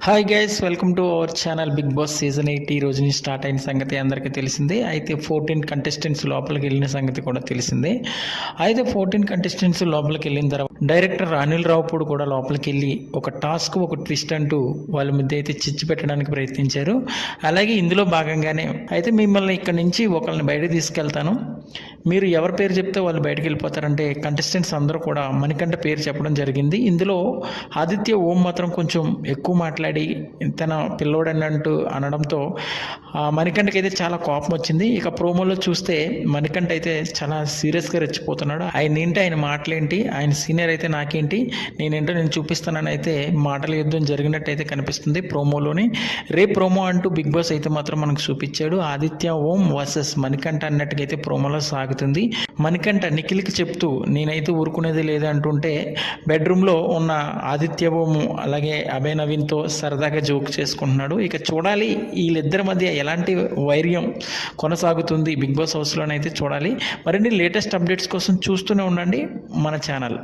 Hi guys, welcome to our channel. Bigg Boss season 8 ఈ రోజు నుంచి స్టార్ట్ అయిన సంగతి అందరికీ తెలిసిందే. అయితే 14 కంటెస్టెంట్స్ లోపలికి వెళ్ళిన సంగతి కూడా తెలిసిందే. అయితే 14 కంటెస్టెంట్స్ లోపలికి వెళ్ళిన తర్వాత డైరెక్టర్ అనిల్ రావుపూడి కూడా లోపలికి వెళ్ళి ఒక టాస్క్, ఒక ట్విస్ట్ అంటూ వాళ్ళ మధ్య అయితే చిచ్చు పెట్టడానికి ప్రయత్నించారు. అలాగే ఇందులో భాగంగానే అయితే మిమ్మల్ని ఇక్కడ నుంచి ఒకరిని బయట తీసుకెళ్తాను, మీరు ఎవరి పేరు చెప్తే వాళ్ళు బయటకు వెళ్ళిపోతారంటే కంటెస్టెంట్స్ అందరూ కూడా మణికంఠ పేరు చెప్పడం జరిగింది. ఇందులో ఆదిత్య ఓం మాత్రం కొంచెం ఎక్కువ మాట్లాడి తన పిల్లోడన్నట్టు అనడంతో మణికంఠకి అయితే చాలా కోపం వచ్చింది. ఇక ప్రోమోలో చూస్తే మణికంఠ అయితే చాలా సీరియస్గా రెచ్చిపోతున్నాడు. ఆయన ఏంటి, ఆయన మాటలేంటి, ఆయన సీనియర్ అయితే నాకేంటి, నేనేంటో నేను చూపిస్తానని అయితే మాటల యుద్ధం జరిగినట్టు అయితే కనిపిస్తుంది ప్రోమోలోని. రేపు ప్రోమో అంటూ బిగ్ బాస్ అయితే మాత్రం మనకు చూపించాడు. ఆదిత్య ఓం వర్సెస్ మణికంఠ అన్నట్టుగా అయితే ప్రోమోలో సాగుతుంది. మణికంఠ నిఖిల్కి చెప్తూ నేనైతే ఊరుకునేది లేదు అంటుంటే బెడ్రూమ్లో ఉన్న ఆదిత్య ఓం అలాగే అభయ్ నవీన్తో సరదాగా జోక్ చేసుకుంటున్నాడు. ఇక చూడాలి వీళ్ళిద్దరి మధ్య ఎలాంటి వైర్యం కొనసాగుతుంది బిగ్ బాస్ హౌస్లోనైతే చూడాలి. మరిన్ని లేటెస్ట్ అప్డేట్స్ కోసం చూస్తూనే ఉండండి మన ఛానల్.